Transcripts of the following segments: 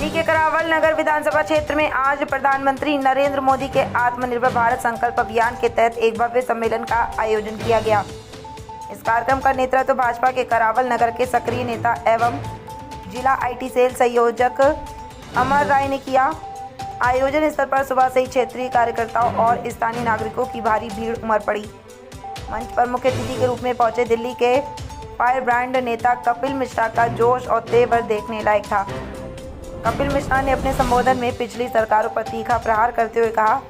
दिल्ली के करावल नगर विधानसभा क्षेत्र में आज प्रधानमंत्री नरेंद्र मोदी के आत्मनिर्भर भारत संकल्प अभियान के तहत एक भव्य सम्मेलन का आयोजन किया गया। इस कार्यक्रम का नेतृत्व भाजपा के करावल नगर के सक्रिय नेता एवं जिला आईटी सेल संयोजक अमर राय ने किया। आयोजन स्थल पर सुबह से ही क्षेत्रीय कार्यकर्ताओं और स्थानीय नागरिकों की भारी भीड़ उमड़ पड़ी। मंच पर मुख्य अतिथि के रूप में पहुंचे दिल्ली के फायर ब्रांड नेता कपिल मिश्रा का जोश और तेवर देखने लायक था। कपिल मिश्रा ने अपने संबोधन में पिछली सरकारों पर तीखा प्रहार करते हुए कहा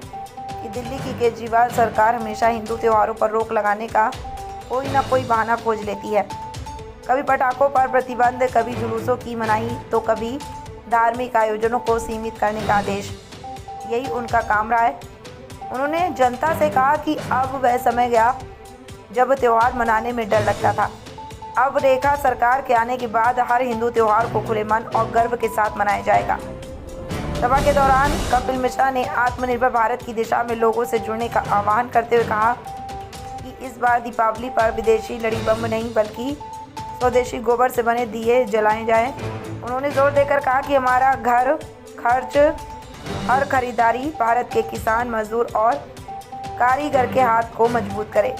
कि दिल्ली की केजरीवाल सरकार हमेशा हिंदू त्योहारों पर रोक लगाने का कोई न कोई बहाना खोज लेती है। कभी पटाखों पर प्रतिबंध, कभी जुलूसों की मनाही, तो कभी धार्मिक आयोजनों को सीमित करने का आदेश। यही उनका काम रहा है। उन्होंने जनता से कहा कि अब वह समय गया जब त्यौहार मनाने में डर लगता था। अब रेखा सरकार के आने के बाद हर हिंदू त्यौहार को खुले मन और गर्व के साथ मनाया जाएगा। सभा के दौरान कपिल मिश्रा ने आत्मनिर्भर भारत की दिशा में लोगों से जुड़ने का आह्वान करते हुए कहा कि इस बार दीपावली पर विदेशी लड़ी बम नहीं बल्कि स्वदेशी गोबर से बने दिए जलाए जाएं। उन्होंने जोर देकर कहा कि हमारा घर खर्च हर खरीदारी भारत के किसान, मजदूर और कारीगर के हाथ को मजबूत करे।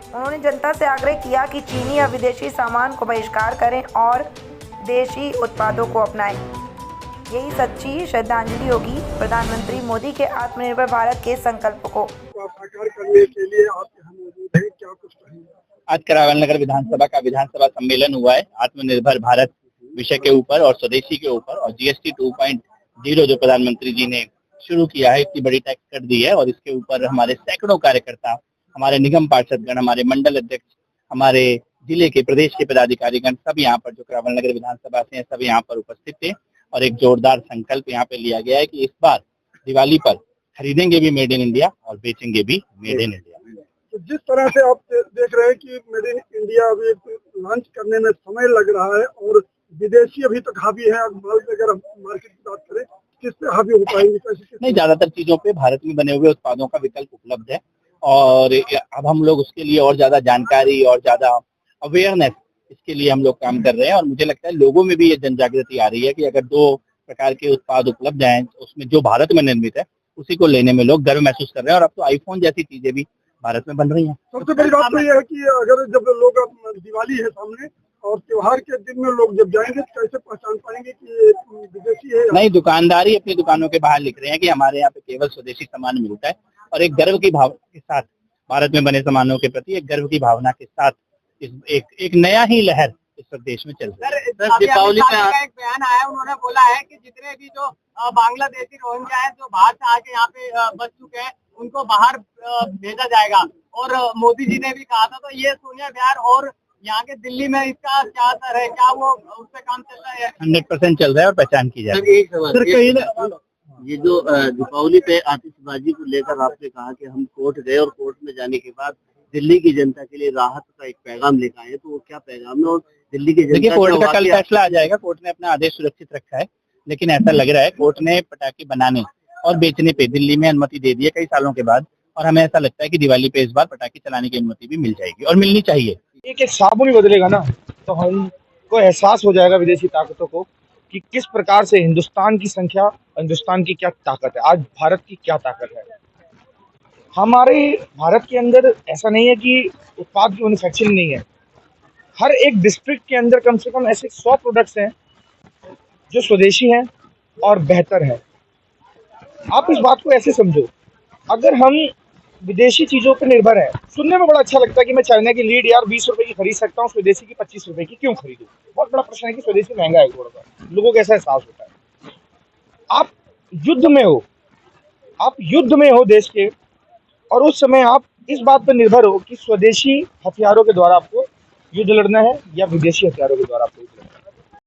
उन्होंने जनता से आग्रह किया कि चीनी या विदेशी सामान को बहिष्कार करें और देशी उत्पादों को अपनाएं। यही सच्ची श्रद्धांजलि होगी प्रधानमंत्री मोदी के आत्मनिर्भर भारत के संकल्प को साकार करने के लिए आप यहाँ मौजूद हैं। क्या कुछ कहेंगे? आज करावल नगर विधानसभा का विधानसभा सम्मेलन हुआ है आत्मनिर्भर भारत विषय के ऊपर और स्वदेशी के ऊपर, और जीएसटी 2.0 जो प्रधानमंत्री जी ने शुरू किया है, इतनी बड़ी टैक्स कर दी है और इसके ऊपर हमारे सैकड़ों कार्यकर्ता, हमारे निगम पार्षदगण, हमारे मंडल अध्यक्ष, हमारे जिले के प्रदेश के पदाधिकारीगण सब यहाँ पर जो करावल नगर विधानसभा से हैं सब यहाँ पर उपस्थित थे और एक जोरदार संकल्प यहाँ पे लिया गया है कि इस बार दिवाली पर खरीदेंगे भी मेड इन इंडिया और बेचेंगे भी मेड इन इंडिया। तो जिस तरह से आप देख रहे हैं कि मेड इन इंडिया अभी लॉन्च करने में समय लग रहा है और विदेशी अभी तक हावी है, अगर मार्केट की बात करें किस पे हावी हो पाएंगे? नहीं, ज्यादातर चीजों पे भारत में बने हुए उत्पादों का विकल्प उपलब्ध है और अब हम लोग उसके लिए और ज्यादा जानकारी और ज्यादा अवेयरनेस इसके लिए हम लोग काम कर रहे हैं और मुझे लगता है लोगों में भी ये जन जागृति आ रही है कि अगर 2 प्रकार के उत्पाद उपलब्ध हैं उसमें जो भारत में निर्मित है उसी को लेने में लोग गर्व महसूस कर रहे हैं और अब तो आईफोन जैसी चीजें भी भारत में बन रही हैं। सबसे बड़ी बात तो ये है कि अगर जब लोग दिवाली है सामने और त्योहार के दिन में लोग जब जाएंगे तो कैसे पहचान पाएंगे कि विदेशी है? नहीं, दुकानदार ही अपनी दुकानों के बाहर लिख रहे हैं कि हमारे यहाँ पे केवल स्वदेशी सामान मिलता है और एक गर्व की भावना के साथ भारत में बने सामानों के प्रति एक गर्व की भावना के साथ एक नया ही लहर इस वक्त देश में चल रही है। दीपावली पे एक बयान आया, उन्होंने बोला है कि जितने भी जो बांग्लादेशी रोहिंग्या है जो बाहर से आके यहाँ पे बच चुके हैं उनको बाहर भेजा जाएगा और मोदी जी ने भी कहा था। तो ये सोनिया बिहार और यहाँ के दिल्ली में इसका क्या असर है, क्या वो उस पर काम चल रहा है? 100% चल रहा है और पहचान की जा रही है। सर कहीं ये जो दीपावली पे आतिशबाजी को लेकर आपने कहा कि हम कोर्ट गए और कोर्ट में जाने के बाद दिल्ली की जनता के लिए राहत का एक पैगाम लेकर आए, तो वो क्या पैगाम है? और दिल्ली की जनता, कोर्ट का कल फैसला आ जाएगा। कोर्ट ने अपना आदेश सुरक्षित रखा है, लेकिन ऐसा लग रहा है कोर्ट ने पटाखे बनाने और बेचने पे दिल्ली में अनुमति दे दी है कई सालों के बाद, और हमें ऐसा लगता है कि दिवाली पे इस बार पटाखे चलाने की अनुमति भी मिल जाएगी और मिलनी चाहिए। एक साबुन ही बदलेगा ना तो हमको एहसास हो जाएगा विदेशी ताकतों को कि किस प्रकार से हिंदुस्तान की संख्या, हिंदुस्तान की क्या ताकत है, आज भारत की क्या ताकत है। हमारे भारत के अंदर ऐसा नहीं है कि उत्पाद की मैन्युफैक्चरिंग नहीं है। हर एक डिस्ट्रिक्ट के अंदर कम से कम ऐसे 100 प्रोडक्ट्स हैं जो स्वदेशी हैं और बेहतर है। आप इस बात को ऐसे समझो, अगर हम विदेशी चीज़ों पर निर्भर है, सुनने में बड़ा अच्छा लगता है कि मैं चाइना की लीड यार 20 रुपए की खरीद सकता हूँ, स्वदेशी की 25 रुपए की क्यों खरीदूं। बहुत बड़ा प्रश्न है कि स्वदेशी महंगा है थोड़ा सा, लोगों को ऐसा एहसास होता है। आप युद्ध में हो देश के, और उस समय आप इस बात पर निर्भर हो कि स्वदेशी हथियारों के द्वारा आपको युद्ध लड़ना है या विदेशी हथियारों के द्वारा आपको